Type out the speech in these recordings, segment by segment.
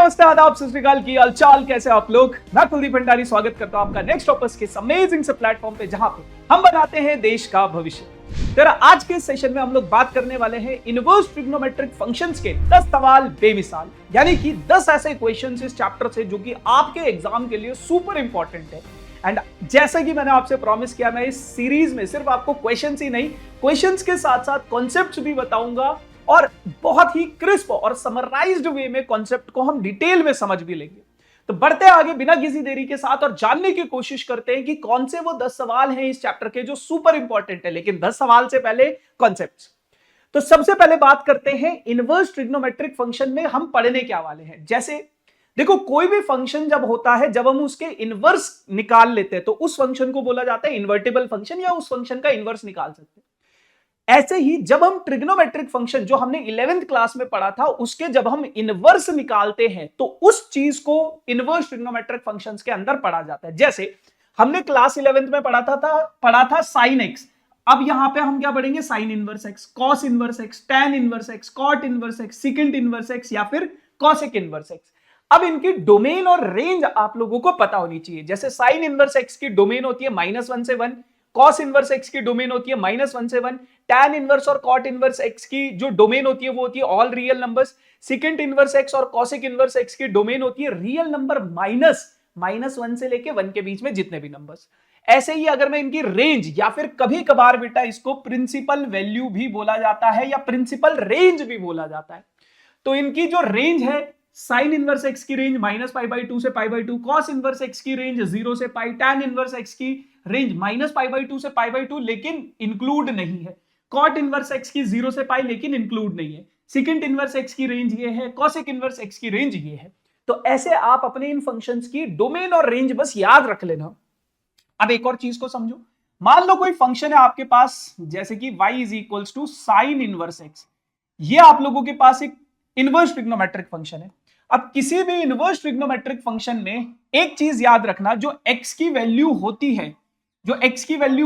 नमस्ते, आदाब, सत श्री अकाल, की हालचाल, कैसे आप लोग। मैं कुलदीप भंडारी स्वागत करता हूं आपका नेक्स्ट टॉपर्स के अमेजिंग से प्लेटफॉर्म पे, जहां पे हम बनाते हैं देश का भविष्य। तेरा आज के सेशन में हम लोग बात करने वाले हैं इनवर्स ट्रिग्नोमेट्रिक फंक्शंस के 10 सवाल बेमिसाल, यानी कि 10 ऐसे क्वेश्चंस इस चैप्टर से जो कि आपके एग्जाम के लिए सुपर इंपॉर्टेंट है। एंड जैसे कि मैंने आपसे प्रॉमिस किया, मैं इस सीरीज में सिर्फ आपको क्वेश्चंस ही नहीं, क्वेश्चंस के साथ साथ कॉन्सेप्ट्स भी बताऊंगा और बहुत ही क्रिस्प और समराइज्ड वे में कॉन्सेप्ट को हम डिटेल में समझ भी लेंगे। तो बढ़ते आगे बिना किसी देरी के साथ और जानने की कोशिश करते हैं कि कौन से वो 10 सवाल हैं इस चैप्टर के जो सुपर इंपॉर्टेंट है। लेकिन 10 सवाल से पहले कॉन्सेप्ट्स। तो सबसे पहले बात करते हैं इनवर्स ट्रिग्नोमेट्रिक फंक्शन में हम पढ़ने क्या वाले हैं। जैसे देखो, कोई भी फंक्शन जब होता है, जब हम उसके इनवर्स निकाल लेते हैं तो उस फंक्शन को बोला जाता है इन्वर्टिबल फंक्शन, या उस फंक्शन का इनवर्स निकाल सकते हैं। ऐसे ही जब हम ट्रिग्नोमेट्रिक फंक्शन जो हमने 11th क्लास में पढ़ा था उसके जब हम इनवर्स निकालते हैं तो उस चीज को इनवर्स ट्रिग्नोमेट्रिक फंक्शंस के अंदर पढ़ा जाता है। जैसे हमने क्लास 11th में पढ़ा था साइन एक्स। अब यहां पे हम क्या पढ़ेंगे? Sine inverse x, cos inverse x, tan inverse x, cot inverse x, secant inverse x या फिर कॉसेक इनवर्स एक्स। अब इनकी डोमेन और रेंज आप लोगों को पता होनी चाहिए। जैसे साइन इनवर्स एक्स की डोमेन होती है -1 से 1, कॉस इनवर्स एक्स की डोमेन होती है -1 से 1, टैन इनवर्स और कॉट इनवर्स एक्स की जो डोमेन होती है वो होती है all real numbers, secant inverse x और कॉसेक इनवर्स एक्स की डोमेन होती है रियल नंबर -1 से लेके 1 के बीच में जितने भी नंबर्स। ऐसे ही अगर मैं इनकी रेंज, या फिर कभी कभार बेटा इसको प्रिंसिपल वैल्यू भी बोला जाता है या प्रिंसिपल रेंज भी बोला जाता है। तो इनकी जो रेंज है, साइन इनवर्स एक्स की रेंज -π/2 से π/2, कॉस इनवर्स एक्स की रेंज 0 से π, टैन इनवर्स एक्स की रेंज -π/2 से π/2 लेकिन इंक्लूड नहीं है, कॉट इनवर्स एक्स की 0 से π लेकिन इंक्लूड नहीं है, सिकेंट इनवर्स एक्स की रेंज ये है, कॉसेक इनवर्स एक्स की रेंज ये है। तो ऐसे आप अपने इन फंक्शंस की डोमेन और रेंज बस याद रख लेना। अब एक और चीज को समझो। मान लो कोई फंक्शन है आपके पास, जैसे कि y = साइन इनवर्स एक्स। ये आप लोगों के पास एक इनवर्स ट्रिग्नोमेट्रिक फंक्शन है। अब किसी भी इनवर्स ट्रिग्नोमेट्रिक फंक्शन में एक चीज याद रखना, जो x की वैल्यू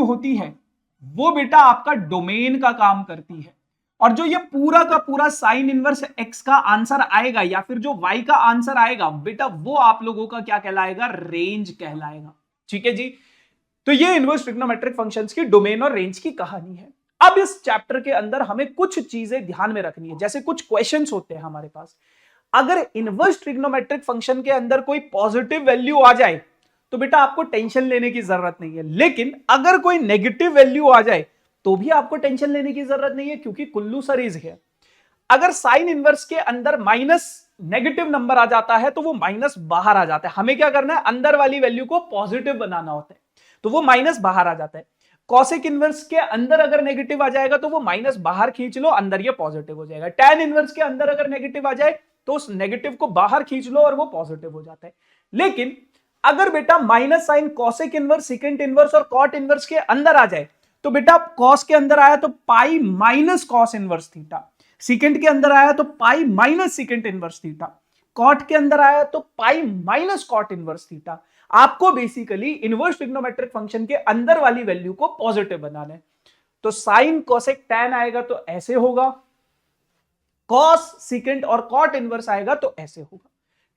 होती है वो बेटा आपका डोमेन का काम करती है। और जो ये पूरा का पूरा साइन इनवर्स x का आंसर आएगा या फिर जो y का आंसर आएगा बेटा, वो आप लोगों का क्या कहलाएगा? रेंज कहलाएगा। ठीक है जी। तो ये इनवर्स ट्रिग्नोमेट्रिक फंक्शंस की डोमेन और रेंज की कहानी है। अब इस चैप्टर के अंदर हमें कुछ चीजें ध्यान में रखनी है। जैसे कुछ क्वेश्चंस होते हैं हमारे पास। अगर इनवर्स ट्रिग्नोमेट्रिक फंक्शन के अंदर कोई पॉजिटिव वैल्यू आ जाए तो बेटा आपको टेंशन लेने की जरूरत नहीं है। लेकिन अगर कोई नेगेटिव वैल्यू आ जाए तो भी आपको टेंशन लेने की जरूरत नहीं है, क्योंकि कुल्लू सरीज है। अगर साइन इनवर्स के अंदर माइनस नेगेटिव नंबर आ जाता है तो वो माइनस बाहर आ जाता है। हमें क्या करना है? अंदर वाली वैल्यू को पॉजिटिव बनाना होता है, तो वो माइनस बाहर आ जाता है। कॉसेक इनवर्स के अंदर अगर नेगेटिव आ जाएगा तो वो माइनस बाहर खींच लो, अंदर ये पॉजिटिव हो जाएगा। टैन इनवर्स के अंदर अगर नेगेटिव आ जाए तो उस नेगेटिव को बाहर खींच लो और वो पॉजिटिव हो जाता है। लेकिन अगर बेटा minus sign cosec inverse, secant inverse और कॉट इनवर्स के अंदर आ जाए तो बेटा कॉस के अंदर आया तो pi minus cos inverse theta, secant के अंदर आया तो pi minus secant inverse theta, cot के अंदर आया तो pi minus cot inverse theta. आपको बेसिकली इनवर्स ट्रिग्नोमेट्रिक फंक्शन के अंदर वाली वैल्यू को पॉजिटिव बनाना है। तो साइन कोसेक टैन आएगा तो ऐसे होगा, कॉस सिकेंट और कॉट इनवर्स आएगा तो ऐसे होगा।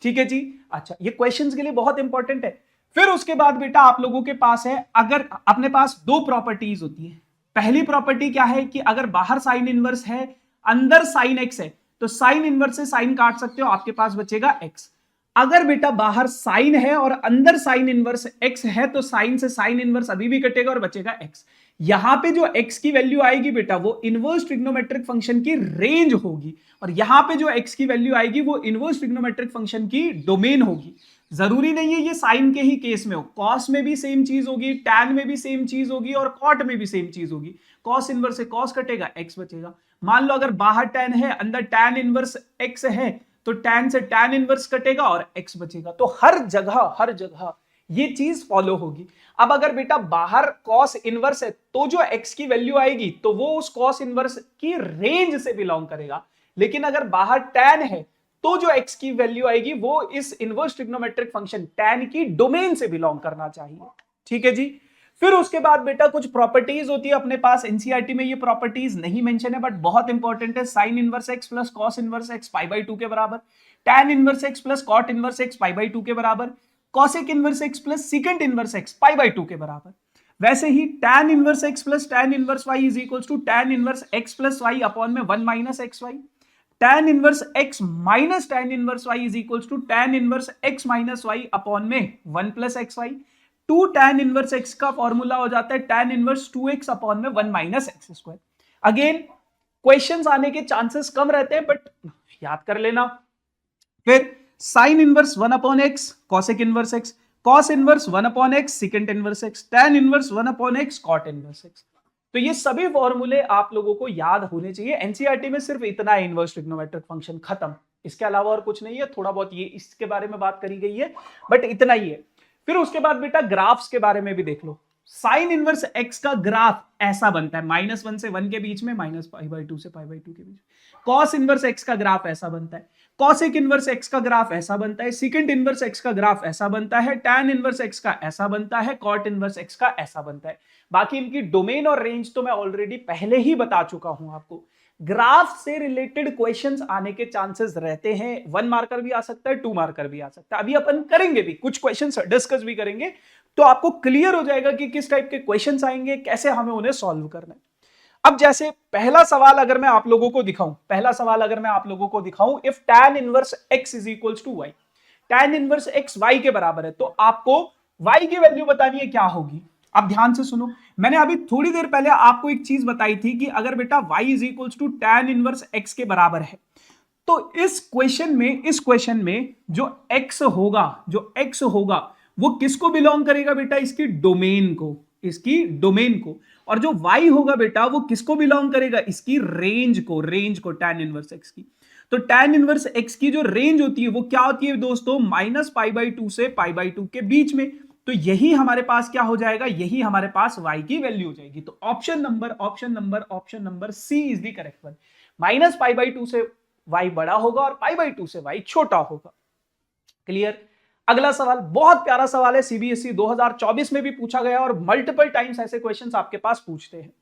ठीक है जी। अच्छा, ये क्वेश्चंस के लिए बहुत इंपॉर्टेंट है। फिर उसके बाद बेटा आप लोगों के पास है, अगर अपने पास दो प्रॉपर्टीज होती है। पहली प्रॉपर्टी क्या है कि अगर बाहर साइन इनवर्स है, अंदर साइन एक्स है, तो साइन इनवर्स से साइन काट सकते हो, आपके पास बचेगा एक्स। अगर बेटा बाहर साइन है और अंदर साइन इनवर्स एक्स है तो साइन से साइन इनवर्स अभी भी कटेगा और बचेगा एक्स। यहां पे जो एक्स की वैल्यू आएगी बेटा वो इनवर्स ट्रिग्नोमेट्रिक फंक्शन की रेंज होगी, और यहां पे जो एक्स की वैल्यू आएगी वो इनवर्स ट्रिग्नोमेट्रिक फंक्शन की डोमेन होगी। जरूरी नहीं है ये साइन के ही केस में हो, कॉस में भी सेम चीज होगी, टैन में भी सेम चीज होगी और कॉट में भी सेम चीज होगी। कॉस इनवर्स से कॉस कटेगा, एक्स बचेगा। मान लो अगर बाहर टैन है, अंदर टैन इनवर्स एक्स है, तो टैन से टैन इनवर्स कटेगा और एक्स बचेगा। तो हर जगह ये चीज फॉलो होगी। अब अगर बेटा बाहर कॉस इनवर्स है तो जो एक्स की वैल्यू आएगी तो वो उस कॉस इनवर्स की रेंज से बिलोंग करेगा। लेकिन अगर बाहर टैन है तो जो एक्स की वैल्यू आएगी वो इस इनवर्स ट्रिग्नोमेट्रिक फंक्शन टैन की डोमेन से बिलोंग करना चाहिए। ठीक है जी। फिर उसके बाद बेटा कुछ प्रॉपर्टीज होती है अपने पास। एनसीईआरटी में ये प्रॉपर्टीज नहीं मेंशन है बट बहुत इंपॉर्टेंट है। Sine inverse X plus cos inverse X π/2 के बराबर। tan inverse x plus cot inverse x pi by 2 के बराबर, cosec inverse x plus secant inverse x pi by 2 के बराबर। वैसे ही tan inverse x plus tan inverse y is equal to tan inverse x plus y upon में 1 minus X Y. tan inverse x minus tan inverse y is equal to tan inverse x minus y upon में 1 plus x y. 2 tan inverse x का formula हो जाता है tan inverse 2x upon में 1 minus x square. Again questions आने के chances कम रहते हैं, बट याद कर लेना। फिर sine inverse 1 upon x cosec inverse x, cos inverse 1 upon x secant inverse x, tan inverse 1 upon x cot inverse x. तो ये सभी फॉर्मूले आप लोगों को याद होने चाहिए। एनसीईआरटी में सिर्फ इतना है, इनवर्स ट्रिग्नोमेट्रिक फंक्शन, खत्म। इसके अलावा और कुछ नहीं है। थोड़ा बहुत ये इसके बारे में बात करी गई है, बट इतना ही है। फिर उसके बाद बेटा ग्राफ्स के बारे में भी देख लो। साइन इनवर्स एक्स का ग्राफ ऐसा बनता है, -1 से 1 के बीच में, -π/2 से π/2 के बीच। कॉस इनवर्स एक्स का ग्राफ ऐसा बनता है, कॉसेक इनवर्स एक्स का ग्राफ ऐसा बनता है, सेकंड इनवर्स एक्स का ग्राफ ऐसा बनता है, tan इनवर्स एक्स का ऐसा बनता है, कॉट इनवर्स एक्स का ऐसा बनता है। बाकी इनकी डोमेन और रेंज तो मैं ऑलरेडी पहले ही बता चुका हूं आपको। ग्राफ से रिलेटेड क्वेश्चंस आने के चांसेस रहते हैं। 1 मार्कर भी आ सकता है, 2 मार्कर भी आ सकता है। अभी अपन करेंगे भी, कुछ क्वेश्चंस डिस्कस भी करेंगे, तो आपको क्लियर हो जाएगा कि किस टाइप के क्वेश्चंस आएंगे, कैसे हमें उन्हें सॉल्व करना है। अब जैसे पहला सवाल अगर मैं आप लोगों को दिखाऊं, if tan inverse x is equals to y, tan inverse x y के बराबर है, तो आपको y की वैल्यू बतानी है क्या होगी। अब ध्यान से सुनो, मैंने अभी थोड़ी देर पहले आपको एक चीज बताई थी कि अगर बेटा y is equals to tan inverse x के बराबर है, तो इस क्वेश्चन में जो x होगा वो किसको बिलोंग करेगा बेटा, इसकी डोमेन को। और जो y होगा बेटा वो किसको बिलोंग करेगा, इसकी रेंज को tan इनवर्स x की। तो tan इनवर्स x की जो रेंज होती है वो क्या होती है दोस्तों, -π/2 से π/2 के बीच में। तो यही हमारे पास क्या हो जाएगा, यही हमारे पास y की वैल्यू हो जाएगी। तो option number C is the correct one. -π/2 से y बड़ा होगा और π/2 से y छोटा होगा। क्लियर। अगला सवाल बहुत प्यारा सवाल है, सीबीएसई 2024 में भी पूछा गया और मल्टीपल टाइम्स ऐसे क्वेश्चंस आपके पास पूछते हैं।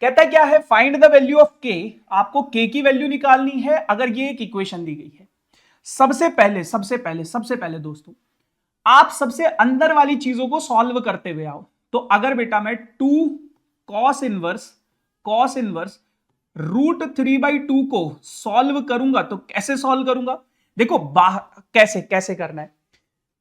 कहता है क्या है, find the value of k। आपको k की वैल्यू निकालनी है अगर ये एक इक्वेशन दी गई है। सबसे पहले दोस्तों आप सबसे अंदर वाली चीजों को सॉल्व करते हुए आओ। तो अगर बेटा मैं 2 cos इनवर्स √3/2 को सॉल्व करूंगा, तो कैसे सॉल्व करूंगा, देखो कैसे करना है।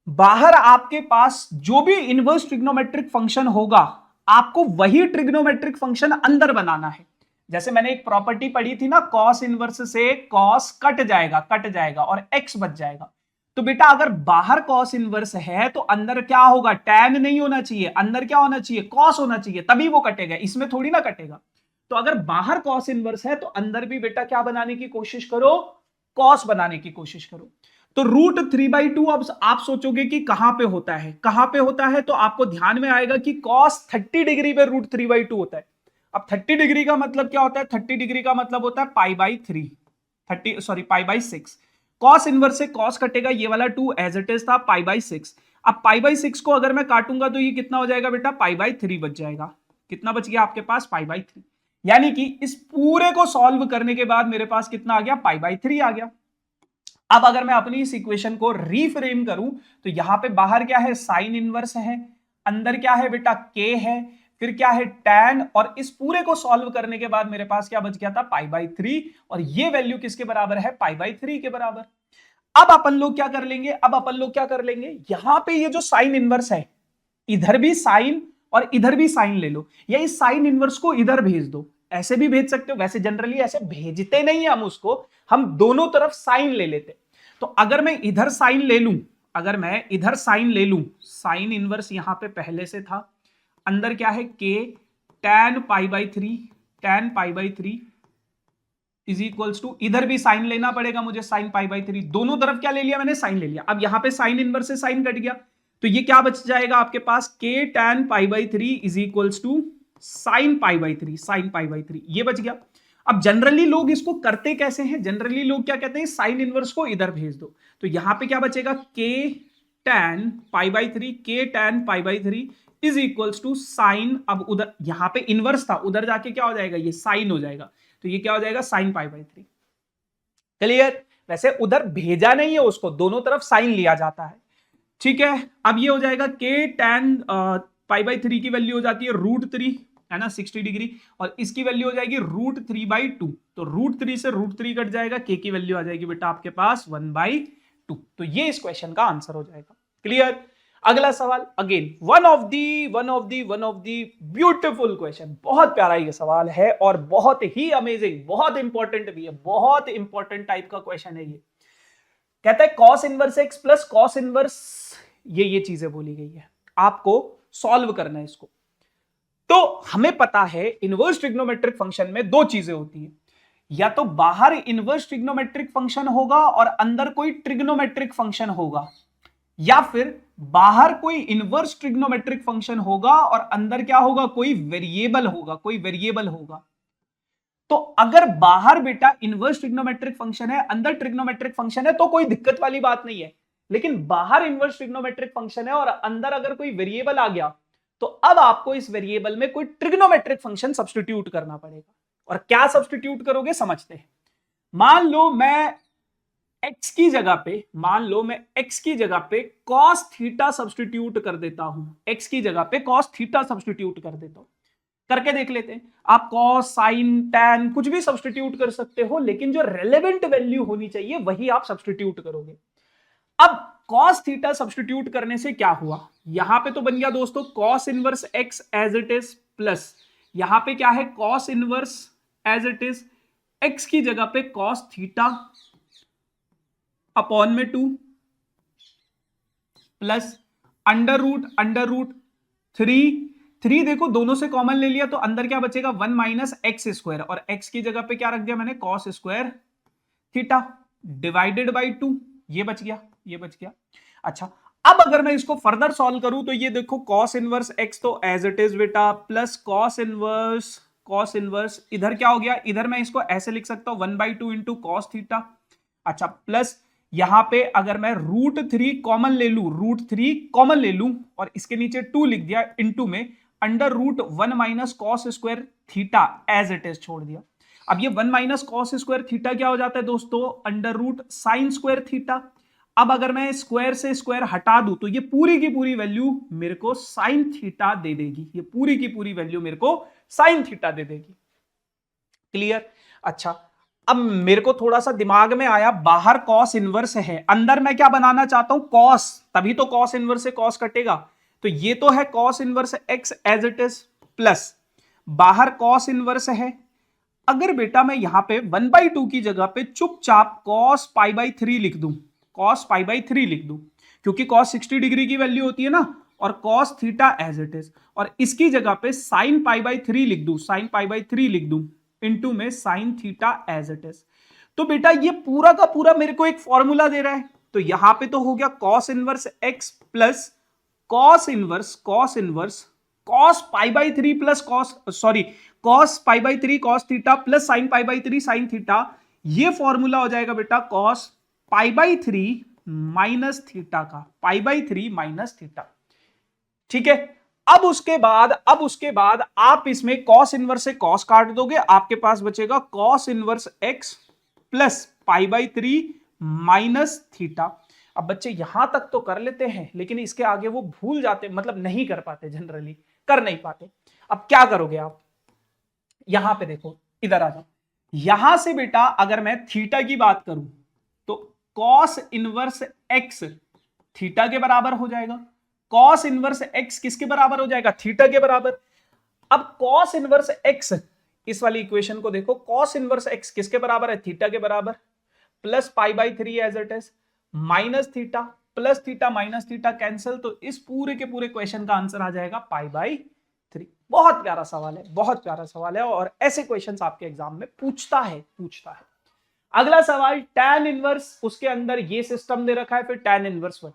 बाहर आपके पास जो भी इनवर्स ट्रिग्नोमेट्रिक फंक्शन होगा, आपको वही ट्रिग्नोमेट्रिक फंक्शन अंदर बनाना है। जैसे मैंने एक प्रॉपर्टी पढ़ी थी ना, cos इनवर्स से cos कट जाएगा और x बच जाएगा। तो बेटा अगर बाहर cos इनवर्स है तो अंदर क्या होगा, tan नहीं होना चाहिए, अंदर क्या होना चाहिए, cos होना चाहिए, तभी वो कटेगा, इसमें थोड़ी ना कटेगा। तो अगर बाहर cos इनवर्स है तो अंदर भी बेटा क्या बनाने की कोशिश करो, cos बनाने की कोशिश करो। तो √3/2 अब आप सोचोगे कि कहां पे होता है, तो आपको ध्यान में आएगा कि cos 30 डिग्री पे √3/2 होता है। अब 30 डिग्री का मतलब क्या होता है, 30 डिग्री का मतलब होता है π/6। cos इनवर्स से cos कटेगा, ये वाला 2 एज इट इज था, π/6। अब π/6 को अगर मैं काटूंगा तो ये कितना हो जाएगा बेटा, π/3 बच जाएगा। कितना बच गया आपके पास, π/3। यानी कि इस पूरे को सॉल्व करने के बाद मेरे पास कितना आ गया, π/3 आ गया। अब अगर मैं अपनी इस इक्वेशन को रीफ्रेम करूं तो यहां पे बाहर क्या है, साइन इनवर्स है, अंदर क्या है बेटा, k है, फिर क्या है tan, और इस पूरे को सॉल्व करने के बाद मेरे पास क्या बच गया था, π/3, और ये वैल्यू किसके बराबर है, π/3 के बराबर। अब अपन लोग क्या कर लेंगे, यहां पे ये जो साइन इनवर्स है, इधर भी साइन और इधर भी साइन ले लो, या इस साइन इनवर्स को इधर भेज दो, ऐसे भी भेज सकते हो। वैसे जनरली ऐसे भेजते नहीं हम उसको, हम दोनों तरफ साइन ले लेते। तो अगर मैं इधर साइन ले लूं, साइन इनवर्स यहां पे पहले से था, अंदर क्या है k tan π/3 is equals to, इधर भी साइन लेना पड़ेगा मुझे, साइन π/3, दोनों तरफ क्या ले लिया मैंने, साइन ले लिया। अब यहां पे साइन इनवर्स से साइन कट गया, तो ये क्या बच जाएगा आपके पास, k tan π/3 is equals to sine π/3, ये बच गया। अब जनरली लोग इसको करते कैसे हैं, जनरली लोग क्या कहते हैं, साइन इनवर्स को इधर भेज दो। तो यहां पे क्या बचेगा, k tan π/3 is equals to sine, अब उधर यहां पे इनवर्स था, उधर जाके क्या हो जाएगा, ये साइन हो जाएगा, तो ये क्या हो जाएगा, साइन π/3। क्लियर। वैसे उधर भेजा नहीं है उसको, दोनों तरफ साइन लिया जाता है। ठीक है, अब ये हो जाएगा के टैन π/3 की वैल्यू हो जाती है √3, है ना, 60 डिग्री, और इसकी वैल्यू हो जाएगी √3/2। तो √3 से √3 कट जाएगा, के की वैल्यू आ जाएगी बेटा आपके पास 1/2। तो ये इस क्वेश्चन का आंसर हो जाएगा। क्लियर। अगला सवाल, again one of the beautiful question, बहुत प्यारा ये सवाल है और बहुत ही अमेजिंग, बहुत इंपॉर्टेंट भी है, बहुत इंपॉर्टेंट टाइप का क्वेश्चन है ये। कहता है cos inverse x plus cos inverse, ये चीजें बोली गई है, आपको सॉल्व करना है इसको। तो हमें पता है इनवर्स ट्रिग्नोमेट्रिक फंक्शन में दो चीजें होती है, या तो बाहर इनवर्स ट्रिग्नोमेट्रिक फंक्शन होगा और अंदर कोई ट्रिग्नोमेट्रिक फंक्शन होगा, या फिर बाहर कोई इनवर्स ट्रिग्नोमेट्रिक फंक्शन होगा और अंदर क्या होगा, कोई वेरिएबल होगा। तो अगर बाहर बेटा इनवर्स ट्रिग्नोमेट्रिक फंक्शन है, अंदर ट्रिग्नोमेट्रिक फंक्शन है, तो कोई दिक्कत वाली बात नहीं है। लेकिन बाहर इनवर्स ट्रिग्नोमेट्रिक फंक्शन है और अंदर अगर कोई वेरिएबल आ गया, तो अब आपको इस वेरिएबल में कोई ट्रिग्नोमेट्रिक फंक्शन सब्स्टिट्यूट करना पड़ेगा। और क्या सब्स्टिट्यूट करोगे समझते हैं। मान लो मैं x की जगह पे cos थीटा सब्स्टिट्यूट कर देता हूं, x की जगह पे cos थीटा सब्स्टिट्यूट कर देता हूं। करके देख लेते हैं। आप cos, sin, tan कुछ भी सब्स्टिट्यूट कर सकते हो, लेकिन जो रेलेवेंट वैल्यू होनी चाहिए वही आप सब्स्टिट्यूट करोगे। अब cos थीटा सब्स्टिट्यूट करने से क्या हुआ, यहां पे तो बन गया दोस्तों cos inverse x as it is, plus यहां पे क्या है cos inverse as it is, x की जगह पे cos थीटा अपॉन में 2 प्लस अंडर रूट 3 देखो दोनों से कॉमन ले लिया तो अंदर क्या बचेगा 1 माइनस एक्स स्क्वायर, और x की जगह पे क्या रख दिया मैंने cos square theta divided by 2, ये बच गया। अच्छा, अब अगर मैं इसको फर्दर सॉल्व करूं तो ये देखो cos इनवर्स x तो एज इट इज बेटा, प्लस cos इनवर्स इधर क्या हो गया, इधर मैं इसको ऐसे लिख सकता हूं 1/2 इंटू कॉस थीटा। अच्छा, प्लस यहां पे अगर मैं √3 कॉमन ले लूं और इसके नीचे 2 लिख दिया, इंटू में under root 1 minus cos square theta as it is छोड़ दिया। अब ये 1 माइनस कॉस स्क्वायर थीटा क्या हो जाता है दोस्तों, under root sine square theta. अब अगर मैं स्क्वायर से स्क्वायर हटा दूं तो ये पूरी की पूरी वैल्यू मेरे को साइन थीटा दे देगी, ये पूरी की पूरी वैल्यू मेरे को साइन थीटा दे देगी। क्लियर। अच्छा, अब मेरे को थोड़ा सा दिमाग में आया, बाहर cos इनवर्स है, अंदर मैं क्या बनाना चाहता हूं cos, तभी तो cos इनवर्स से cos कटेगा। तो ये तो है cos inverse x as it is, plus बाहर cos इनवर्स है। अगर बेटा मैं यहां पे 1/2 की जगह पे चुपचाप cos π/3 लिख दूं, क्योंकि cos 60 डिग्री की वैल्यू होती है ना, और cos theta as it is, और इसकी जगह पे sin π/3 लिख दूं इंटू में sine theta as it is. तो बेटा ये पूरा का पूरा मेरे को एक फॉर्मूला दे रहा है, तो यहां पे तो हो गया cos inverse x plus cos inverse cos π/3 plus cos π/3 cos theta plus sine π/3 sine theta. ये फॉर्मूला हो जाएगा बेटा cos π/3 माइनस थीटा का, π/3 माइनस थीटा। ठीक है। अब उसके बाद आप इसमें cos इनवर्स से cos काट दोगे, आपके पास बचेगा cos inverse x plus π/3 minus theta. अब बच्चे यहां तक तो कर लेते हैं, लेकिन इसके आगे वो भूल जाते, मतलब नहीं कर पाते, जनरली कर नहीं पाते। अब क्या करोगे आप, यहां पे देखो, इधर आ जाओ। यहां से बेटा अगर मैं थीटा की बात करूं तो cos इनवर्स x थीटा के बराबर हो जाएगा, cos इनवर्स x किसके बराबर हो जाएगा, थीटा के बराबर। अब cos इनवर्स x, इस वाली इक्वेशन को देखो, cos इनवर्स x किसके बराबर है, थीटा के बराबर, plus π/3 as it is, minus theta plus theta minus theta cancel, तो इस पूरे के पूरे क्वेश्चन का आंसर आ जाएगा π/3। बहुत प्यारा सवाल है, और ऐसे क्वेश्चंस आपके एग्जाम में पूछता है। अगला सवाल tan इनवर्स, उसके अंदर ये सिस्टम दे रखा है, फिर tan इनवर्स 1।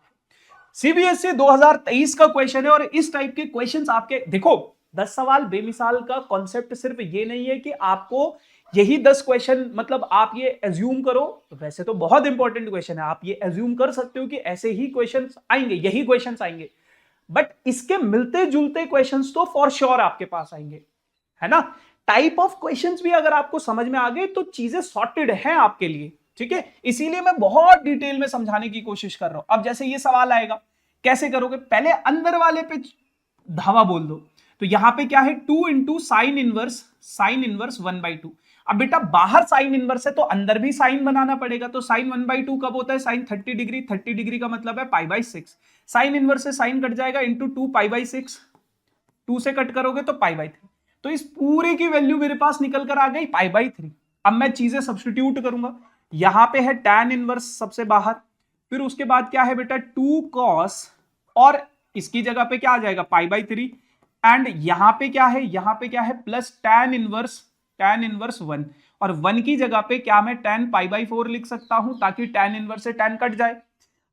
सीबीएसई 2023 का क्वेश्चन है, और इस टाइप के क्वेश्चंस आपके देखो 10 सवाल बेमिसाल का कॉन्सेप्ट सिर्फ ये नहीं है कि आपको यही 10 क्वेश्चन, मतलब आप ये एज्यूम करो, वैसे तो बहुत इंपॉर्टेंट क्वेश्चन है, आप ये एज्यूम कर सकते हो कि ऐसे ही क्वेश्चंस आएंगे, यही क्वेश्चंस आएंगे, बट इसके मिलते जुलते क्वेश्चंस तो फॉर श्योर आपके पास आएंगे, है ना। टाइप ऑफ क्वेश्चंस भी अगर आपको समझ में आ गए तो चीजें सॉर्टेड हैं आपके लिए। ठीक है, इसीलिए मैं बहुत डिटेल में समझाने की कोशिश कर रहा हूं। अब जैसे ये सवाल आएगा, कैसे करोगे, पहले अंदर वाले पे धावा बोल दो। तो यहां पे क्या है, 2 इंटू साइन इनवर्स 1/2। अब बेटा बाहर साइन इनवर्स है तो अंदर भी साइन बनाना पड़ेगा। तो साइन 1/2 कब होता है, साइन 30 डिग्री। 30 डिग्री का मतलब है π/6। साइन इनवर्स से साइन कट जाएगा, इंटू 2 π/6। 2 से कट करोगे तो π/3। तो इस पूरे की वैल्यू मेरे पास निकल कर आ गई π/3। अब मैं चीजें सब्स्टिट्यूट करूंगा। यहां पे है tan इनवर्स सबसे बाहर, फिर उसके बाद क्या है बेटा 2 cos, और इसकी जगह पे क्या आ जाएगा π/3। एंड यहां पे क्या है, यहां पे क्या है प्लस tan इनवर्स 1, और 1 की जगह पे क्या मैं tan π/4 लिख सकता हूं, ताकि tan इनवर्स से tan कट जाए।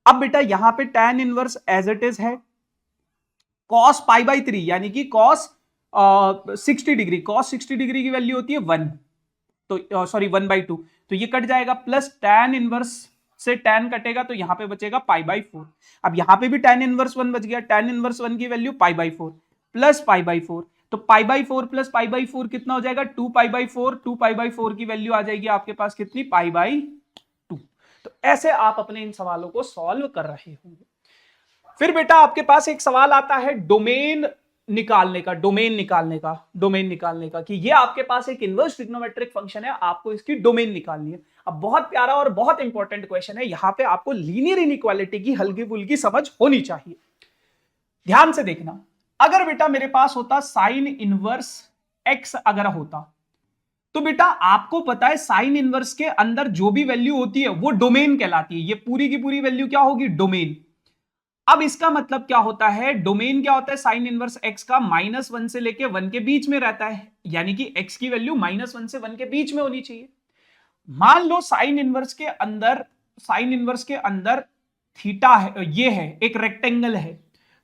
अब बेटा यहां पे tan inverse as it is है, cos π/3 यानी कि cos 60 डिग्री, cos 60 डिग्री की वैल्यू होती है 1, तो सॉरी 1/2, तो ये कट जाएगा, प्लस tan इनवर्स से tan कटेगा तो यहां पे बचेगा π/4। अब यहां पे भी tan इनवर्स 1 बच गया, tan इनवर्स 1 की वैल्यू π/4 प्लस π/4, तो π/4 प्लस π/4 कितना हो जाएगा 2π/4। 2π/4 की वैल्यू आ जाएगी आपके पास कितनी, π/2। तो ऐसे आप अपने इन सवालों को सॉल्व कर रहे होंगे। फिर बेटा आपके पास एक सवाल आता है डोमेन निकालने का, डोमेन निकालने का कि ये आपके पास एक इनवर्स ट्रिग्नोमेट्रिक फंक्शन है, आपको इसकी डोमेन निकालनी है। अब बहुत प्यारा और बहुत इंपॉर्टेंट क्वेश्चन है, यहां पे आपको लीनियर इनइक्वालिटी की हल्की फुल्की समझ होनी चाहिए। ध्यान से देखना, अगर बेटा मेरे पास होता साइन इनवर्स x अगर होता, तो बेटा आपको पता है साइन इनवर्स के अंदर जो भी वैल्यू होती है वो डोमेन कहलाती है। ये पूरी की पूरी वैल्यू क्या होगी, डोमेन। अब इसका मतलब क्या होता है, डोमेन क्या होता है साइन इनवर्स x का, -1 से लेके 1 के बीच में रहता है, यानी कि x की वैल्यू -1 से 1 के बीच में होनी चाहिए। मान लो साइन इनवर्स के अंदर थीटा है, ये है एक रेक्टेंगल है,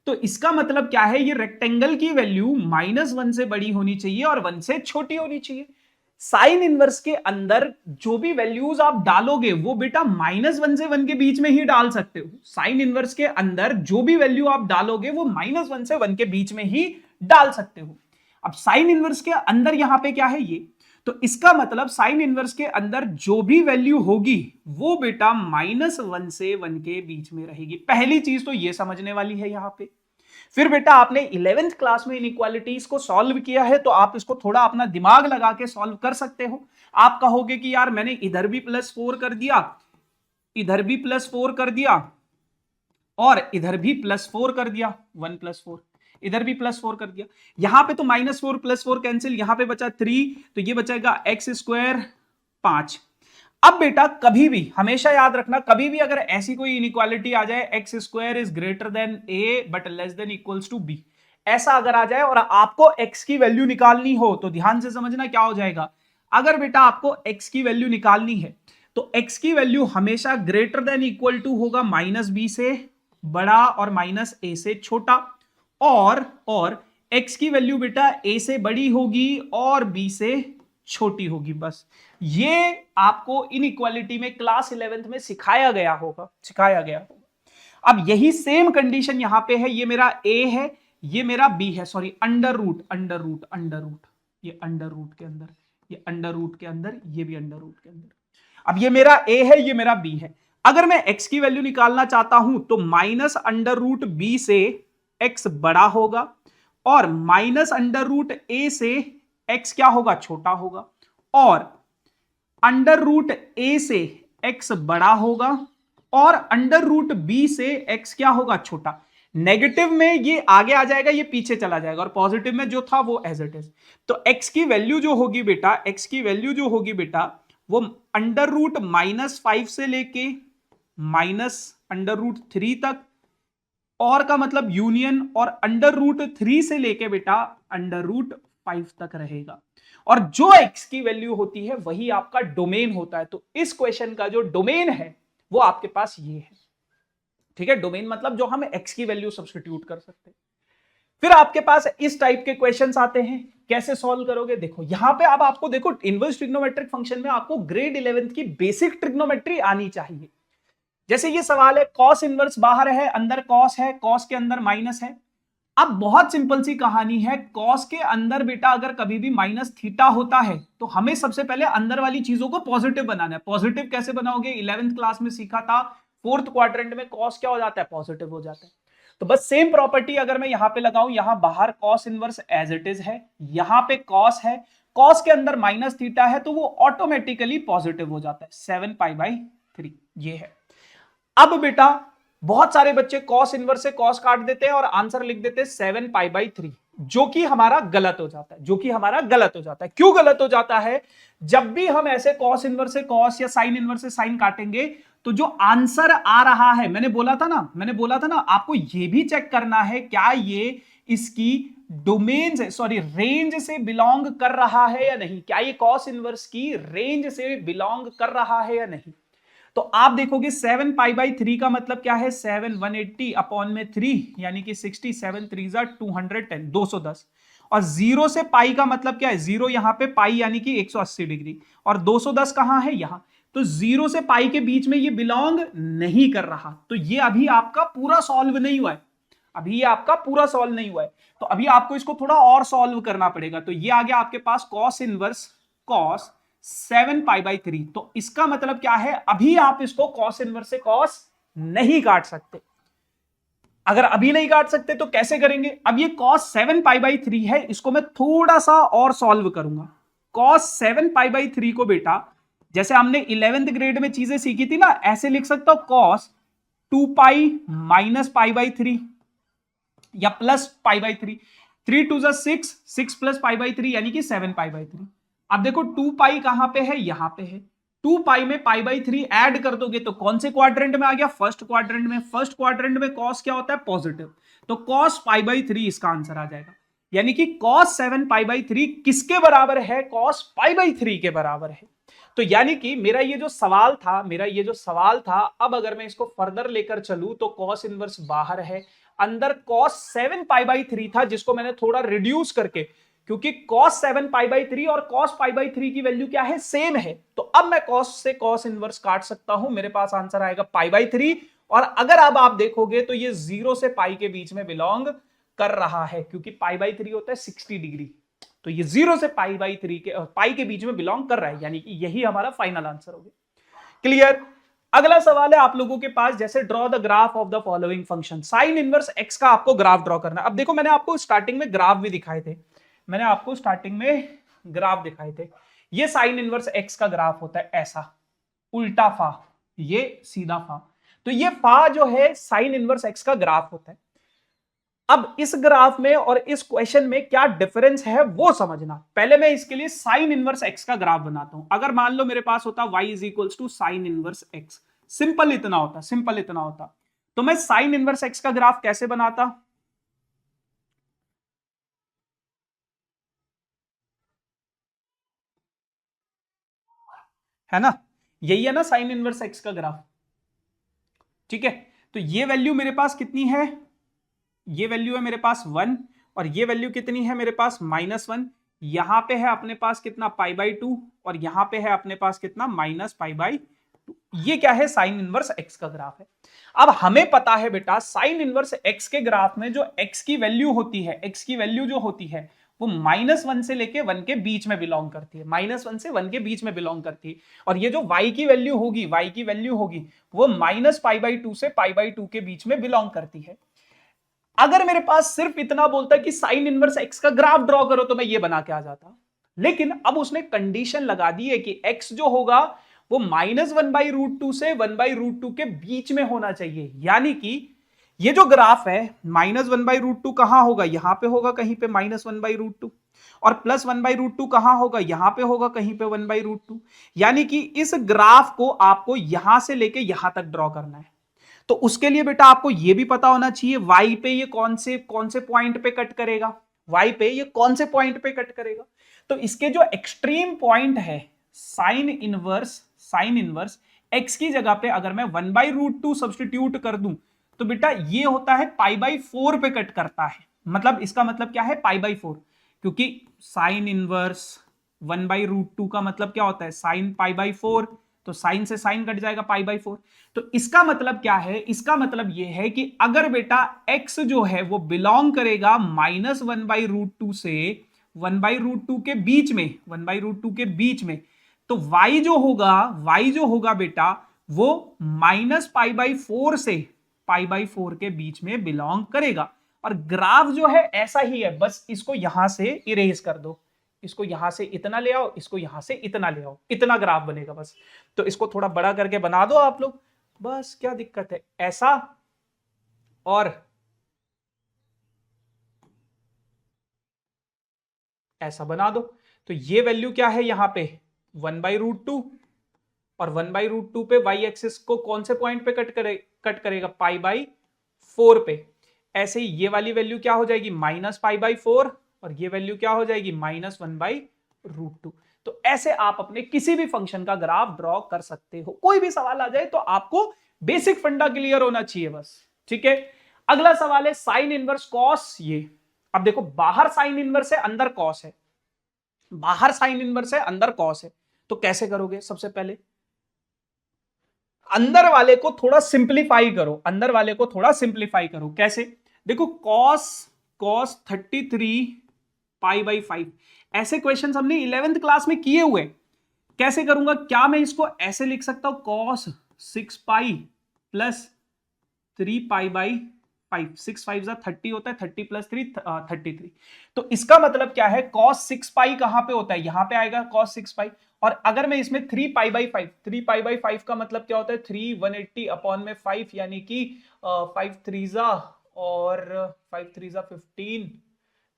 तो इसका मतलब क्या है, ये रेक्टेंगल की वैल्यू -1 से बड़ी होनी चाहिए और 1 से छोटी होनी चाहिए। साइन इनवर्स के अंदर जो भी वैल्यूज आप डालोगे वो बेटा -1 से 1 के बीच में ही डाल सकते हो। साइन इनवर्स के अंदर जो भी वैल्यू आप डालोगे वो -1 से 1 के बीच में ही डाल सकते हो। अब साइन इनवर्स के अंदर यहां पे क्या है ये, तो इसका मतलब साइन इनवर्स के अंदर जो भी वैल्यू होगी वो बेटा -1 से 1 के बीच में रहेगी। पहली चीज तो ये समझने वाली है यहां पे। फिर बेटा आपने 11th क्लास में इनइक्वालिटीज को सॉल्व किया है, तो आप इसको थोड़ा अपना दिमाग लगा के सॉल्व कर सकते हो। आप कहोगे कि यार मैंने इधर भी +4 कर दिया, इधर भी +4 कर दिया, और इधर भी +4 कर दिया, 1 + 4, इधर भी +4 कर दिया। यहां पे तो -4 + 4 कैंसिल, यहां पे बचा 3, तो ये बचेगा x² 5। अब बेटा कभी भी हमेशा याद रखना, कभी भी अगर ऐसी कोई इनइक्वालिटी आ जाए x² is greater than a but less than equals to b, ऐसा अगर आ जाए और आपको x की वैल्यू निकालनी हो, तो ध्यान से समझना क्या हो जाएगा। अगर बेटा आपको x की वैल्यू निकालनी है तो x की वैल्यू हमेशा ग्रेटर देन इक्वल टू होगा -b से बड़ा और -a से छोटा, और x की वैल्यू बेटा a से बड़ी होगी और b से छोटी होगी। बस ये आपको इनइक्वालिटी में क्लास 11th में सिखाया गया होगा। अब यही सेम कंडीशन यहां पे है, ये मेरा a है, ये मेरा b है, सॉरी अंडर रूट, ये अंडर रूट के अंदर, ये अंडर रूट के अंदर, ये भी अंडर रूट के अंदर। अब ये मेरा a है, ये मेरा b है। अगर मैं x की वैल्यू निकालना चाहता हूं तो -√b से x बड़ा होगा और -√a से x क्या होगा, छोटा होगा, और √a से x बड़ा होगा और √b से x क्या होगा, छोटा। नेगेटिव में ये आगे आ जाएगा, ये पीछे चला जाएगा, और पॉजिटिव में जो था वो एज इट इज। तो x की वैल्यू जो होगी बेटा, वो √-5 से लेके -√3 तक, और का मतलब यूनियन, और √3 से लेके बेटा √5 तक रहेगा। और जो x की वैल्यू होती है वही आपका डोमेन होता है। तो इस क्वेश्चन का जो डोमेन है वो आपके पास ये है, ठीक है। डोमेन मतलब जो हम x की वैल्यू सब्स्टिट्यूट कर सकते हैं। फिर आपके पास इस टाइप के क्वेश्चंस आते हैं, कैसे सॉल्व करोगे। देखो यहां पे अब आपको देखो इनवर्स ट्रिग्नोमेट्रिक फंक्शन में आपको ग्रेड 11th की बेसिक ट्रिग्नोमेट्री आनी चाहिए। जैसे ये सवाल है, कॉस इनवर्स बाहर है, अंदर कॉस है, कॉस के अंदर माइनस है, अब बहुत सिंपल सी कहानी है, कॉस के अंदर बेटा अगर कभी भी माइनस थीटा होता है तो हमें सबसे पहले अंदर वाली चीजों को पॉजिटिव बनाना है। पॉजिटिव कैसे बनाओगे? 11th क्लास में सीखा था, फोर्थ क्वाड्रेंट में कॉस क्या हो जाता है? पॉजिटिव हो जाता है। तो बस सेम प्रॉपर्टी अगर मैं यहां पे लगाऊं, यहां बाहर cos inverse as it is है, यहां पे कॉस है, कॉस के अंदर माइनस थीटा है, तो वो ऑटोमेटिकली पॉजिटिव हो जाता है 7π/3। ये है। अब बेटा बहुत सारे बच्चे कॉस इनवर्स से कॉस काट देते हैं और आंसर लिख देते हैं 7π/3, जो कि हमारा गलत हो जाता है, जो कि हमारा गलत हो जाता है। क्यों गलत हो जाता है? जब भी हम ऐसे कॉस इनवर्स से कॉस या साइन इनवर्स से साइन काटेंगे तो जो आंसर आ रहा है, मैंने बोला था ना आपको ये भी चेक करना है क्या ये इसकी डोमेन से, सॉरी रेंज से बिलोंग कर रहा है या नहीं। क्या ये कॉस इनवर्स की रेंज से बिलोंग कर रहा है या नहीं। तो आप देखोगे 7π/3 का मतलब क्या है? 7 180 अपॉन में 3 यानी कि 60, 7 3 210, 210। और 0 से पाई का मतलब क्या है? 0 यहां पे पाई यानी कि 180 डिग्री, और 210 कहां है? यहां। तो 0 से पाई के बीच में ये बिलोंग नहीं कर रहा, तो ये अभी आपका पूरा सॉल्व नहीं हुआ है, अभी ये आपका पूरा सॉल्व नहीं हुआ है। तो अभी आपको इसको थोड़ा और सॉल्व करना पड़ेगा। तो ये आ गया आपके पास कॉस इनवर्स कॉस 7π/3। तो इसका मतलब क्या है? अभी आप इसको कॉस इनवर्स से कॉस नहीं काट सकते। अगर अभी नहीं काट सकते तो कैसे करेंगे? अब ये cos 7π/3 है, इसको मैं थोड़ा सा और सॉल्व करूंगा। cos 7π/3 को बेटा जैसे हमने 11th ग्रेड में चीजें सीखी थी ना, ऐसे लिख सकता हूं cos 2π - π/3 या प्लस π/3। 3 2 6, 6 प्लस π/3 यानी कि 7π/3। अब देखो 2π कहां पे है? यहां पे है। 2π में π/3 ऐड कर दोगे तो कौन से क्वाड्रेंट में आ गया? फर्स्ट क्वाड्रेंट में। फर्स्ट क्वाड्रेंट में cos क्या होता है? पॉजिटिव। तो cos π/3 इसका आंसर आ जाएगा। यानी कि cos 7π/3 किसके बराबर है? cos π/3 के बराबर है। तो यानी कि मेरा ये जो सवाल था, अब अगर मैं इसको फर्दर लेकर चलूं तो cos इनवर्स बाहर है, अंदर cos 7π/3 था जिसको मैंने थोड़ा रिड्यूस करके, क्योंकि cos 7π/3 और cos π/3 की वैल्यू क्या है? सेम है। तो अब मैं cos से cos इनवर्स काट सकता हूं, मेरे पास आंसर आएगा π/3। और अगर अब आप देखोगे तो ये 0 से पाई के बीच में बिलोंग कर रहा है, क्योंकि π/3 होता है 60 डिग्री। तो ये 0 से π/3 के पाई के बीच में बिलोंग कर रहा है, यानी कि यही हमारा फाइनल आंसर हो गया। क्लियर? अगला सवाल है आप लोगों के पास, जैसे draw the graph of the following function. Sign inverse x का आपको ग्राफ ड्रॉ करना है। अब देखो मैंने आपको स्टार्टिंग में ग्राफ भी दिखाए थे, ये साइन इनवर्स एक्स का ग्राफ होता है ऐसा, उल्टा फा, ये सीधा फा। तो ये फा जो है साइन इनवर्स एक्स का ग्राफ होता है। अब इस ग्राफ में और इस क्वेश्चन में क्या डिफरेंस है वो समझना। पहले मैं इसके लिए साइन इनवर्स एक्स का ग्राफ बनाता हूं। अगर मान लो मेरे पास होता y = sign inverse x, simple इतना होता, तो मैं साइन इनवर्स एक्स का ग्राफ कैसे बनाता? है ना, यही है ना साइन इनवर्स एक्स का ग्राफ। ठीक है, तो ये वैल्यू मेरे पास कितनी है? ये वैल्यू है मेरे पास 1, और ये वैल्यू कितनी है मेरे पास? -1। यहां पे है अपने पास कितना? π/2, और यहां पे है अपने पास कितना? -π/2। ये क्या है? साइन इनवर्स एक्स का ग्राफ है। अब हमें पता है बेटा साइन इनवर्स एक्स के ग्राफ में जो एक्स की वैल्यू होती है, एक्स की वैल्यू जो होती है वो -1 से लेके 1 के बीच में बिलोंग करती है, -1 से 1 के बीच में बिलोंग करती है। और ये जो y की वैल्यू होगी, वो -π/2 से π/2 के बीच में बिलोंग करती है। अगर मेरे पास सिर्फ इतना बोलता कि साइन इनवर्स एक्स का ग्राफ ड्रॉ करो तो मैं ये बना के आ जाता, लेकिन अब उसने कंडीशन लगा दी है कि एक्स जो होगा वो -1/√2 से 1/√2 के बीच में होना चाहिए। यानी कि ये जो ग्राफ है -1/√2 कहां होगा? यहां पे होगा कहीं पे -1/√2, और +1/√2 कहां होगा? यहां पे होगा कहीं पे 1/√2। यानी कि इस ग्राफ को आपको यहां से लेके यहां तक ड्रॉ करना है। तो उसके लिए बेटा आपको यह भी पता होना चाहिए y पे ये कौन से पॉइंट पे कट करेगा, तो इसके जो एक्सट्रीम पॉइंट है साइन इनवर्स x की जगह पे अगर मैं 1/√2 सब्स्टिट्यूट कर दूं तो बेटा ये होता है π/4 पे कट करता है। मतलब इसका मतलब क्या है? π/4, क्योंकि साइन इनवर्स 1/√2 का मतलब क्या होता है? साइन π/4, तो साइन से साइन कट जाएगा π/4। तो इसका मतलब क्या है, इसका मतलब यह है कि अगर बेटा x जो है वो बिलोंग करेगा -1/√2 से 1/√2 के बीच में, 1/√2 के बीच में, तो y जो होगा बेटा वो -π/4 से π/4 के बीच में बिलोंग करेगा। और ग्राफ जो है ऐसा ही है, बस इसको यहां से इरेज कर दो, इसको यहां से इतना ले आओ, इसको यहां से इतना ले आओ, इतना ग्राफ बनेगा बस। तो इसको थोड़ा बड़ा करके बना दो आप लोग, बस क्या दिक्कत है, ऐसा और ऐसा बना दो। तो ये वैल्यू क्या है यहां पे 1/√2, और 1/√2 पे y एक्सिस को कौन से पॉइंट पे कट करेगा π/4 पे। ऐसे ही ये वाली वैल्यू क्या हो जाएगी -π/4, और ये वैल्यू क्या हो जाएगी -1/√2। तो ऐसे आप अपने किसी भी फंक्शन का ग्राफ ड्रॉ कर सकते हो। कोई भी सवाल आ जाए तो आपको बेसिक फंडा क्लियर होना चाहिए बस, ठीक है। अगला सवाल है साइन इनवर्स कॉस। ये अब देखो, बाहर साइन इनवर्स है, अंदर कॉस है, बाहर साइन इनवर्स है, अंदर कॉस है, तो कैसे करोगे? सबसे पहले अंदर वाले को थोड़ा सिंप्लीफाई करो, अंदर वाले को थोड़ा सिंप्लीफाई करो। कैसे? देखो कॉस 33 π/5, ऐसे क्वेश्चन हमने 11th क्लास में किए हुए। कैसे करूंगा? क्या मैं इसको ऐसे लिख सकता हूं, cos 6π प्लस 3π/5, 6 5 30 होता है, 30 प्लस 3 33। तो इसका मतलब क्या है, cos 6π कहां पे होता है? यहां पे आएगा cos 6π। और अगर मैं इसमें 3π/5, 3π/5 का मतलब क्या होता है 3 180 अपॉन में 5, यानी कि 5 3 और 5 3 15,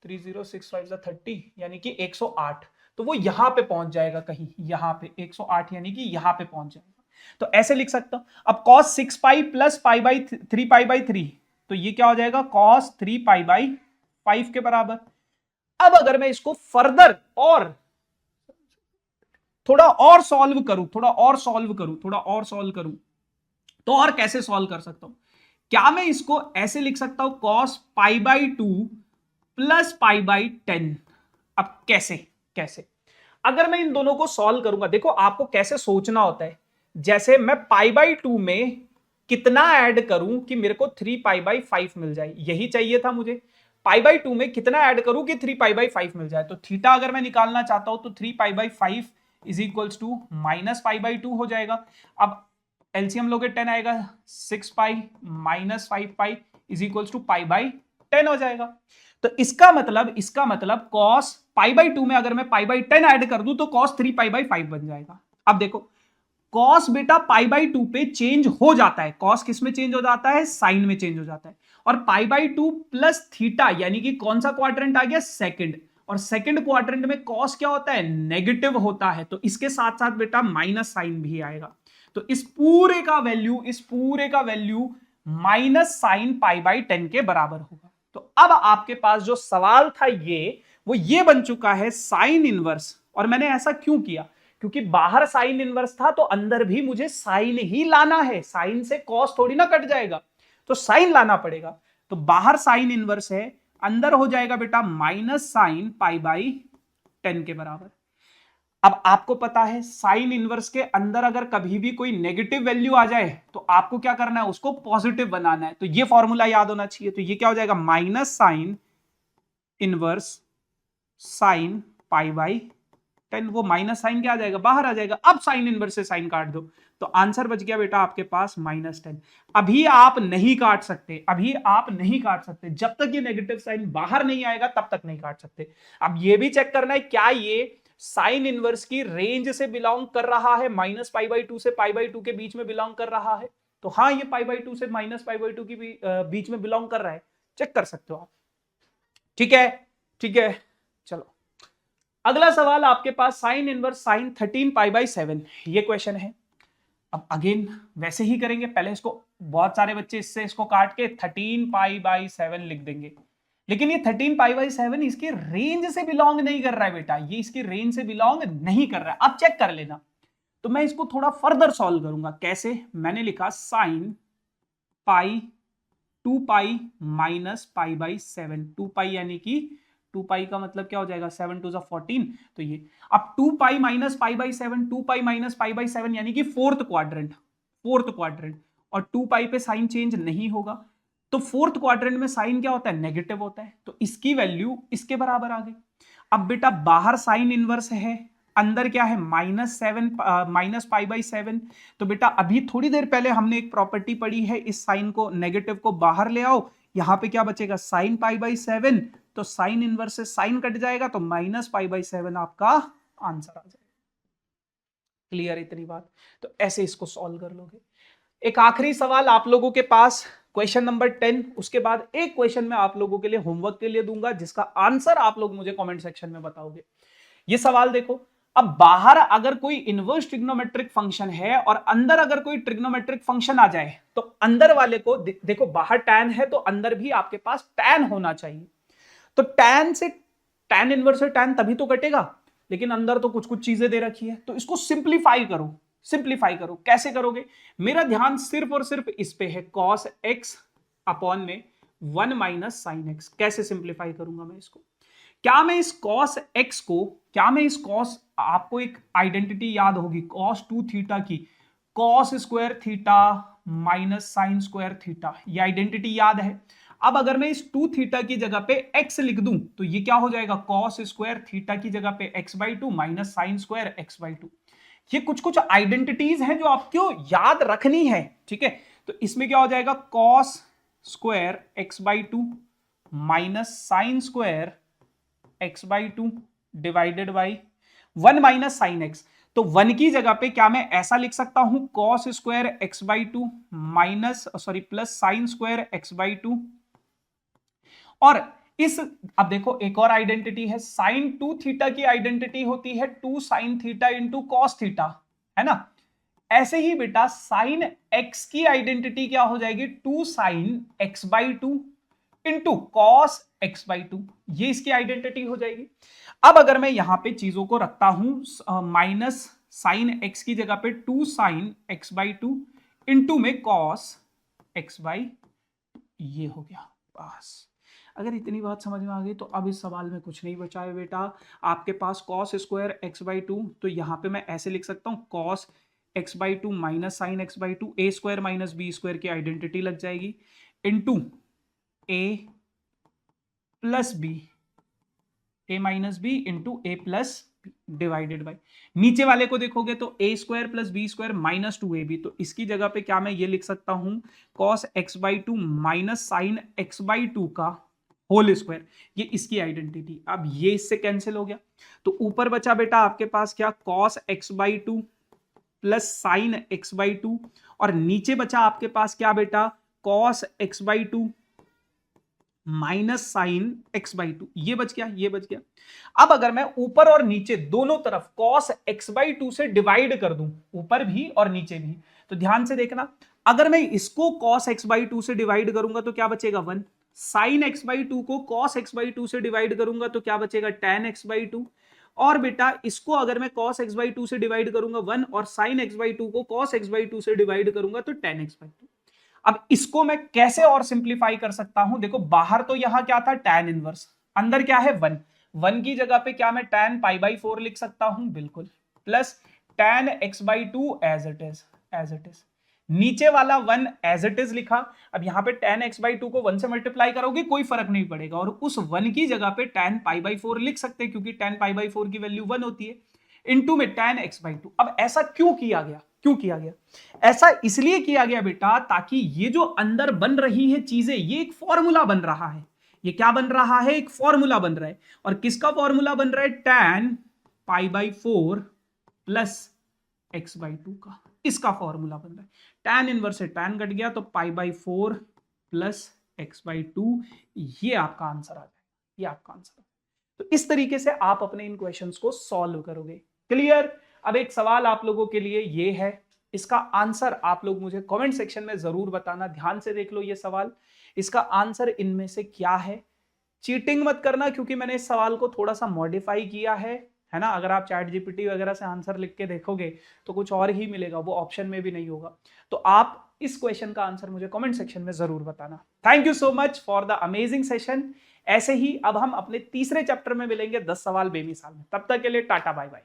3 0 6 5 30, यानी कि 108। तो वो यहां पे पहुंच जाएगा, कहीं यहां पे 108, यानी कि यहां पे पहुंच जाएगा। तो ऐसे लिख सकता हूं। अब cos 6π प्लस 3π/3, तो ये क्या हो जाएगा cos 3π/5 के बराबर। अब अगर मैं इसको फर्दर और थोड़ा और सॉल्व करूं, तो और कैसे सॉल्व कर सकता हूं? क्या मैं इसको ऐसे लिख सकता हूं cos π/2 प्लस π/10। अब कैसे अगर मैं इन दोनों को सॉल्व करूंगा, देखो आपको कैसे सोचना होता है। जैसे मैं π/2 में कितना ऐड करूं कि मेरे को 3π/5 मिल जाए, यही चाहिए था मुझे। π/2 में कितना ऐड करूं कि 3π/5 मिल जाए। तो थीटा अगर मैं निकालना चाहता हूं तो 3π/5 इज इक्वल्स टू -π/2 हो जाएगा। अब एलसीएम लोगे 10 आएगा, 6π माइनस 5π इज इक्वल्स टू π/10 हो जाएगा। तो इसका मतलब cos π/2 में अगर मैं π/10 ऐड कर दूं तो cos 3π/5 बन जाएगा। अब देखो cos बेटा π/2 पे चेंज हो जाता है, cos किस में चेंज हो जाता है? साइन में चेंज हो जाता है। और π/2 प्लस थीटा, यानी कि कौन सा क्वाड्रेंट आ गया? सेकंड। और सेकंड क्वाड्रेंट में cos क्या होता है? नेगेटिव होता है। तो इसके साथ साथ बेटा माइनस साइन भी आएगा। तो इस पूरे का वैल्यू माइनस साइन π/10 के बराबर होगा। तो अब आपके पास जो सवाल था वो ये बन चुका है साइन इनवर्स। और मैंने ऐसा क्यों किया? क्योंकि बाहर साइन इनवर्स था तो अंदर भी मुझे साइन ही लाना है, साइन से कॉस थोड़ी ना कट जाएगा, तो साइन लाना पड़ेगा। तो बाहर साइन इनवर्स है, अंदर हो जाएगा बेटा माइनस साइन π/10 के बराबर। अब आपको पता है साइन इनवर्स के अंदर अगर कभी भी कोई नेगेटिव वैल्यू आ जाए तो आपको क्या करना है? उसको पॉजिटिव बनाना है। तो ये फॉर्मूला याद होना चाहिए। तो ये क्या हो जाएगा? माइनस साइन इनवर्स साइन π/10, वो माइनस साइन क्या आ जाएगा? बाहर आ जाएगा। अब साइन इनवर्स से साइन काट दो तो आंसर बच गया बेटा आपके पास -10। अभी आप नहीं काट सकते, जब तक ये नेगेटिव साइन बाहर नहीं आएगा तब तक नहीं काट सकते। अब ये भी चेक करना है क्या ये साइन इनवर्स की रेंज से बिलोंग कर रहा है, -π/2 से π/2 के बीच में बिलोंग कर रहा है। तो हाँ, ये π/2 से -π/2 के बीच में बिलोंग कर रहा है, चेक कर सकते हो आप। ठीक है, चलो अगला सवाल आपके पास साइन इनवर्स साइन 13π/7, ये क्वेश्चन है। अब अगेन वैसे ही करेंगे, पहले इसको बहुत सारे बच्चे इसको काट के 13π/7 लिख देंगे, लेकिन ये 13π/7 इसके रेंज से बिलोंग नहीं कर रहा है बेटा, ये इसकी रेंज से बिलोंग नहीं कर रहा है। अब चेक कर लेना। तो मैं इसको थोड़ा फर्दर सॉल्व करूंगा। कैसे? मैंने लिखा साइन पाई 2π - π/7, 2π यानी कि 2 पाई का मतलब क्या हो जाएगा 7 टू 14, तो ये अब 2 pi minus pi by 7, 2 pi minus pi by 7 यानी कि फोर्थ क्वाड्रेंट, और 2 पाई पे साइन चेंज नहीं होगा, तो फोर्थ क्वाड्रेंट में साइन क्या होता है नेगेटिव होता है, तो इसकी वैल्यू इसके बराबर आ गई। अब बेटा बाहर साइन इनवर्स है, अंदर क्या है माइनस पाई बाई 7, तो बेटा अभी थोड़ी देर पहले हमने एक प्रॉपर्टी पढ़ी है, इस साइन को नेगेटिव को बाहर ले आओ, यहां पे क्या बचेगा साइन पाई बाई 7, तो साइन इनवर्स से साइन कट जाएगा, तो माइनस पाई बाई 7 आपका आंसर आ जाएगा। क्लियर इतनी बात? तो ऐसे इसको सॉल्व कर लोगे। एक आखिरी सवाल आप लोगों के पास, क्वेश्चन नंबर 10, उसके बाद एक क्वेश्चन मैं आप लोगों के लिए होमवर्क के लिए दूंगा, जिसका आंसर आप लोग मुझे कमेंट सेक्शन में बताओगे। ये सवाल देखो, अब बाहर अगर कोई इनवर्स ट्रिग्नोमेट्रिक फंक्शन है और अंदर अगर कोई ट्रिग्नोमेट्रिक फंक्शन आ जाए, तो अंदर वाले को देखो, बाहर टैन है तो अंदर भी आपके पास टैन होना चाहिए, तो टैन से टैन इनवर्स से टैन तभी तो कटेगा, लेकिन अंदर तो कुछ कुछ चीजें दे रखी है, तो इसको सिंप्लीफाई करो। कैसे करोगे? मेरा ध्यान सिर्फ और सिर्फ इस पे है, cos x अपॉन में 1 माइनस साइन एक्स। कैसे सिंप्लीफाई करूंगा मैं इसको? क्या मैं इस cos, आपको एक आइडेंटिटी याद होगी cos 2 थीटा की, cos square theta minus sign square theta, ये आइडेंटिटी याद है। अब अगर मैं इस 2 थीटा की जगह पे x लिख दूं, तो ये क्या हो जाएगा cos स्क्वायर थीटा की जगह पे x/2 minus sine square x/2। ये कुछ कुछ आइडेंटिटीज हैं जो आपको याद रखनी है, ठीक है? तो इसमें क्या हो जाएगा cos square x/2 minus sine square x/2 divided by 1 minus sine x. तो 1 की जगह पे क्या मैं ऐसा लिख सकता हूं cos square x/2 plus sine square x/2, और इस अब देखो एक और आइडेंटिटी है, साइन 2 थीटा की आइडेंटिटी होती है 2 sine theta into cos theta, है ना? ऐसे ही बेटा साइन x की आइडेंटिटी क्या हो जाएगी 2 sign x/2 into cos x/2, ये इसकी आइडेंटिटी हो जाएगी। अब अगर मैं यहां पे चीजों को रखता हूं माइनस साइन x की जगह पे 2 साइन x/2 इंटू में कॉस x/, ये हो गया। बस अगर इतनी बात समझ में आ गई तो अब इस सवाल में कुछ नहीं बचा है बेटा। आपके पास cos स्क्वायर x/2, तो यहां पे मैं ऐसे लिख सकता हूं cos x/2 minus sine x/2, a square minus B square की आइडेंटिटी लग जाएगी, into a plus B, a minus B into a plus divided by, नीचे वाले को देखोगे तो a square plus B square minus 2ab, तो इसकी जगह पे क्या मैं ये लिख सकता हूं cos x/2 minus sine x/2 का होल स्क्वायर, ये इसकी आइडेंटिटी। अब ये इससे कैंसिल हो गया, तो ऊपर बचा बेटा आपके पास क्या cos x/2 plus sign x/2, और नीचे बचा आपके पास क्या बेटा cos x/2 minus sine x/2, ये बच गया। अब अगर मैं ऊपर और नीचे दोनों तरफ cos x/2 से डिवाइड कर दूं, ऊपर भी और नीचे भी, तो ध्यान से देखना, अगर मैं इसको cos x/2 से डिवाइड करूंगा तो क्या बचेगा 1, साइन x/2 को cos x/2 से डिवाइड करूंगा तो क्या बचेगा tan x/2, और बेटा इसको अगर मैं cos x/2 से डिवाइड करूंगा 1, और साइन x/2 को cos x/2 से डिवाइड करूंगा तो tan x/2। अब इसको मैं कैसे और सिंप्लीफाई कर सकता हूं? देखो बाहर तो यहां क्या था tan इनवर्स, अंदर क्या है 1 की जगह पे क्या मैं tan π/4 लिख सकता हूं? बिल्कुल, plus tan x/2 as it is, नीचे वाला 1 एज इट इज लिखा। अब यहां पे tan x/2 को 1 से मल्टीप्लाई करोगे कोई फर्क नहीं पड़ेगा, और उस 1 की जगह पे tan π/4 लिख सकते हैं, क्योंकि tan π/4 की वैल्यू 1 होती है, इनटू में tan x/2। अब ऐसा क्यों किया गया? ऐसा इसलिए किया गया बेटा, ताकि ये जो अंदर बन रही है चीजें, ये एक फॉर्मूला बन रहा है। ये क्या बन रहा है? एक फॉर्मूला बन रहा है। और किसका फॉर्मूला बन रहा है? tan π/4 प्लस x/2 का, इसका फॉर्मूला बन रहा है। tan इनवर्स से tan कट गया, तो π/4 प्लस x/2, ये आपका आंसर आ जाएगा, तो इस तरीके से आप अपने इन क्वेश्चंस को सॉल्व करोगे। क्लियर? अब एक सवाल आप लोगों के लिए ये है, इसका आंसर आप लोग मुझे कमेंट सेक्शन में जरूर बताना। ध्यान से देख लो ये सवाल, इसका आंसर इनमें से क्या है? चीटिंग मत करना, क्योंकि मैंने इस सवाल को थोड़ा सा मॉडिफाई किया है ना? अगर आप चैट जीपीटी वगैरह से आंसर लिख के देखोगे तो कुछ और ही मिलेगा, वो ऑप्शन में भी नहीं होगा। तो आप इस क्वेश्चन का आंसर मुझे कमेंट सेक्शन में जरूर बताना। Thank you so much for the amazing session. ऐसे ही अब हम अपने तीसरे चैप्टर में मिलेंगे 10 सवाल बेमिसाल में। तब तक के लिए टाटा बाय बाय।